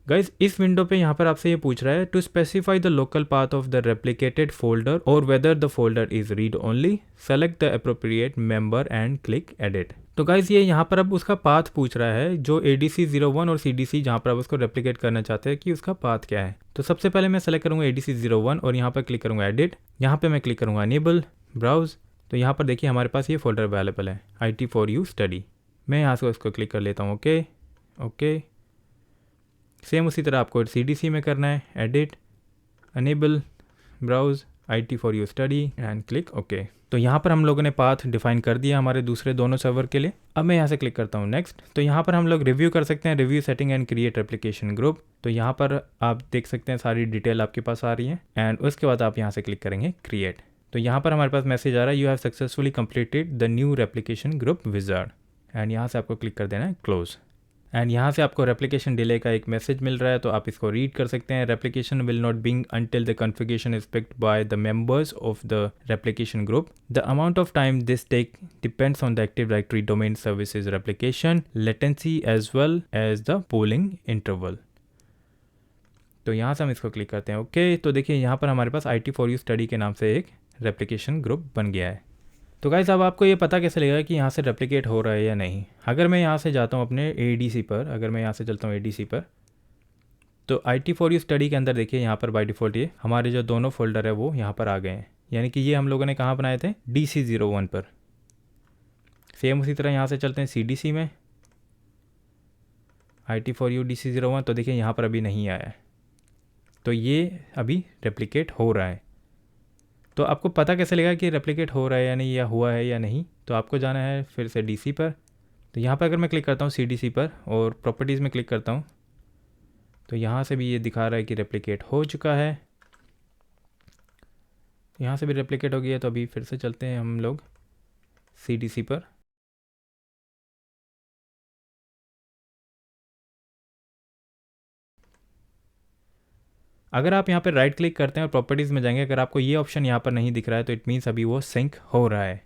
गाइज इस विंडो पे यहाँ पर आपसे ये पूछ रहा है to specify the local path of the replicated folder और whether the folder is read only, select the appropriate member and click edit. तो गाइज ये यहाँ पर अब उसका पाथ पूछ रहा है, जो ADC01 और CDC जहाँ पर आप उसको रेप्लिकेट करना चाहते हैं कि उसका पाथ क्या है। तो सबसे पहले मैं सेलेक्ट करूँगा ADC01 और यहाँ पर क्लिक करूँगा एडिट। यहाँ पर मैं क्लिक करूँगा अनेबल ब्राउज। तो यहाँ पर देखिए हमारे पास ये फोल्डर अवेलेबल है IT4U स्टडी। मैं यहाँ से उसको क्लिक कर लेता हूँ ओके ओके। सेम उसी तरह आपको CDC में करना है edit enable browse IT4U study and click okay. तो यहाँ पर हम लोगों ने पाथ डिफाइन कर दिया हमारे दूसरे दोनों सर्वर के लिए। अब मैं यहाँ से क्लिक करता हूँ नेक्स्ट। तो यहाँ पर हम लोग रिव्यू कर सकते हैं, review setting and create replication group. तो यहाँ पर आप देख सकते हैं सारी डिटेल आपके पास आ रही है एंड उसके बाद आप यहाँ से क्लिक करेंगे क्रिएट। तो यहाँ पर हमारे पास मैसेज आ रहा है you have successfully completed the new replication group wizard and यहाँ से आपको क्लिक कर देना है क्लोज एंड यहाँ से आपको रेप्लिकेशन डिले का एक मैसेज मिल रहा है, तो आप इसको रीड कर सकते हैं। रेप्लिकेशन विल नॉट बिंग until the configuration is picked by the members of the replication group. The amount of time this take depends on the Active Directory Domain Services replication latency as well as the polling interval. तो यहाँ से हम इसको click करते हैं। Okay, तो देखिए यहाँ पर हमारे पास IT4U स्टडी के नाम से एक रेप्लिकेशन ग्रुप बन गया है। तो गाइस अब आपको ये पता कैसे लगेगा कि यहाँ से रेप्लिकेट हो रहा है या नहीं। अगर मैं यहाँ से जाता हूँ अपने ADC पर, अगर मैं यहाँ से चलता हूँ ADC पर, तो IT4U स्टडी के अंदर देखिए यहाँ पर बाय डिफ़ॉल्ट ये हमारे जो दोनों फोल्डर है वो यहाँ पर आ गए हैं। यानी कि ये हम लोगों ने कहाँ बनाए थे, DC01 पर। सेम उसी तरह यहाँ से चलते हैं CDC में, IT4U DC01, तो देखिए यहाँ पर अभी नहीं आया है, तो ये अभी रेप्लिकेट हो रहा है। तो आपको पता कैसे लगेगा कि रेप्लिकेट हो रहा है या नहीं, या हुआ है या नहीं, तो आपको जाना है फिर से DC पर। तो यहाँ पर अगर मैं क्लिक करता हूँ CDC पर और प्रॉपर्टीज़ में क्लिक करता हूँ, तो यहाँ से भी ये दिखा रहा है कि रेप्लिकेट हो चुका है। यहाँ से भी रेप्लिकेट हो गया, तो अभी फिर से चलते हैं हम लोग CDC पर। अगर आप यहाँ पर राइट क्लिक करते हैं और प्रॉपर्टीज़ में जाएंगे, अगर आपको ये ऑप्शन यहाँ पर नहीं दिख रहा है, तो इट मीन्स अभी वो सिंक हो रहा है।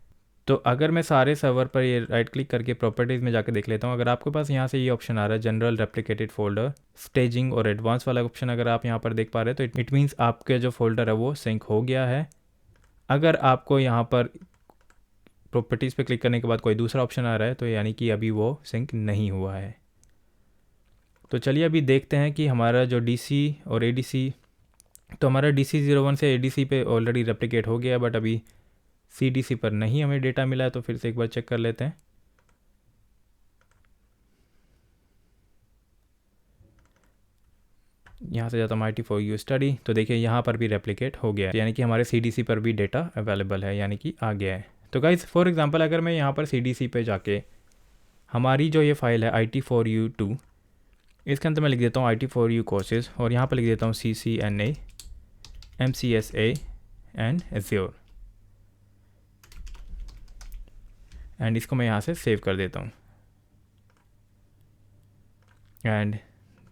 तो अगर मैं सारे सर्वर पर ये राइट क्लिक करके प्रॉपर्टीज़ में जाकर देख लेता हूँ, अगर आपके पास यहाँ से ये ऑप्शन आ रहा है जनरल रेप्लिकेटेड फोल्डर स्टेजिंग और एडवांस वाला ऑप्शन अगर आप यहाँ पर देख पा रहे हैं, तो इट मीन्स आपके जो फोल्डर है वो सिंक हो गया है। अगर आपको यहाँ पर प्रॉपर्टीज़ पे क्लिक करने के बाद कोई दूसरा ऑप्शन आ रहा है, तो यानी कि अभी वो सिंक नहीं हुआ है। तो चलिए अभी देखते हैं कि हमारा जो DC और ADC, तो हमारा DC01 से ADC पे ऑलरेडी रेप्लिकेट हो गया है, बट अभी CDC पर नहीं हमें डेटा मिला है। तो फिर से एक बार चेक कर लेते हैं। यहाँ से जाता हूँ IT4U स्टडी, तो देखिए यहाँ पर भी रेप्लिकेट हो गया है, यानी कि हमारे CDC पर भी डेटा अवेलेबल है, यानी कि आ गया है। तो गाइस फॉर एग्जांपल अगर मैं यहाँ पर CDC पे जाके हमारी जो ये फाइल है IT4U2, इसके अंदर मैं लिख देता हूँ IT4U कोर्सेज और यहाँ पर लिख देता हूँ CCNA MCSA and Azure, and इसको मैं यहाँ से सेव कर देता हूँ। एंड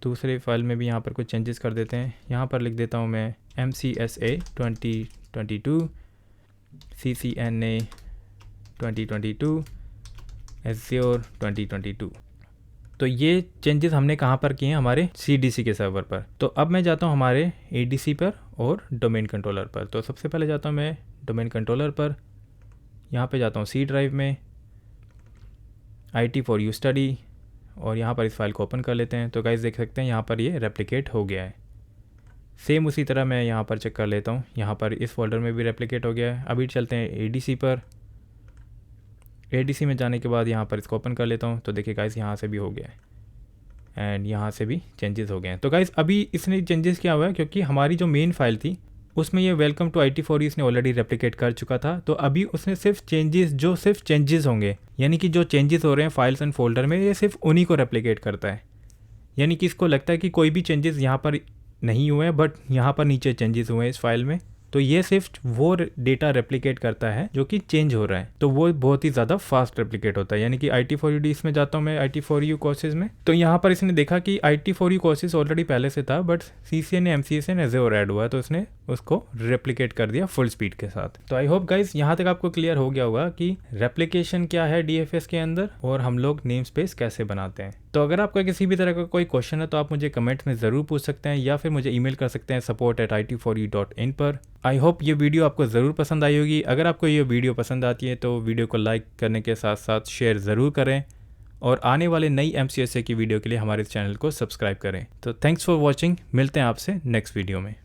दूसरे फाइल में भी यहाँ पर कुछ चेंजेस कर देते हैं। यहाँ पर लिख देता हूँ मैं MCSA 2022 CCNA 2022 Azure 2022। तो ये चेंजेस हमने कहाँ पर किए हैं, हमारे CDC के सर्वर पर। तो अब मैं जाता हूँ हमारे ADC पर और डोमेन कंट्रोलर पर। तो सबसे पहले जाता हूँ मैं डोमेन कंट्रोलर पर, यहाँ पे जाता हूँ C ड्राइव में IT4U स्टडी और यहाँ पर इस फाइल को ओपन कर लेते हैं। तो गाइस देख सकते हैं यहाँ पर ये रेप्लिकेट हो गया है। सेम उसी तरह मैं यहाँ पर चेक कर लेता हूँ, यहाँ पर इस फोल्डर में भी रेप्लिकेट हो गया है। अभी चलते हैं ADC पर। ADC में जाने के बाद यहाँ पर इसको ओपन कर लेता हूँ, तो देखिए गाइस यहाँ से भी हो गया है एंड यहाँ से भी चेंजेस हो गए हैं। तो गाइस अभी इसने चेंजेस किया हुआ है क्योंकि हमारी जो मेन फाइल थी उसमें ये वेलकम टू IT4U इसने ऑलरेडी रेप्लिकेट कर चुका था। तो अभी उसने सिर्फ चेंजेस होंगे, यानी कि जो चेंजेस हो रहे हैं फाइल्स एंड फोल्डर में, ये सिर्फ उन्हीं को रेप्लिकेट करता है। यानी कि इसको लगता है कि कोई भी चेंजेस यहाँ पर नहीं हुए हैं, बट यहाँ पर नीचे चेंजेस हुए हैं इस फाइल में, तो ये सिर्फ वो डेटा रेप्लिकेट करता है जो कि चेंज हो रहा है। तो वो बहुत ही ज़्यादा फास्ट रेप्लिकेट होता है। यानी कि IT4U इसमें जाता हूँ मैं IT4U कोर्सेज में, तो यहाँ पर इसने देखा कि IT4U कोर्सेज ऑलरेडी पहले से था, but CCNA MCSA Azure add हुआ है, तो इसने उसको रेप्लिकेट कर दिया फुल स्पीड के साथ। तो आई होप गाइस यहाँ तक आपको क्लियर हो गया होगा कि रेप्लिकेशन क्या है DFS के अंदर और हम लोग नेम स्पेस कैसे बनाते हैं। तो अगर आपका किसी भी तरह का कोई क्वेश्चन है तो आप मुझे कमेंट में ज़रूर पूछ सकते हैं या फिर मुझे ईमेल कर सकते हैं support@it4u.in पर। आई होप ये वीडियो आपको ज़रूर पसंद आई होगी। अगर आपको ये वीडियो पसंद आती है तो वीडियो को लाइक करने के साथ साथ शेयर ज़रूर करें और आने वाले नई MCSA की वीडियो के लिए हमारे चैनल को सब्सक्राइब करें। तो थैंक्स फॉर वॉचिंग, मिलते हैं आपसे नेक्स्ट वीडियो में।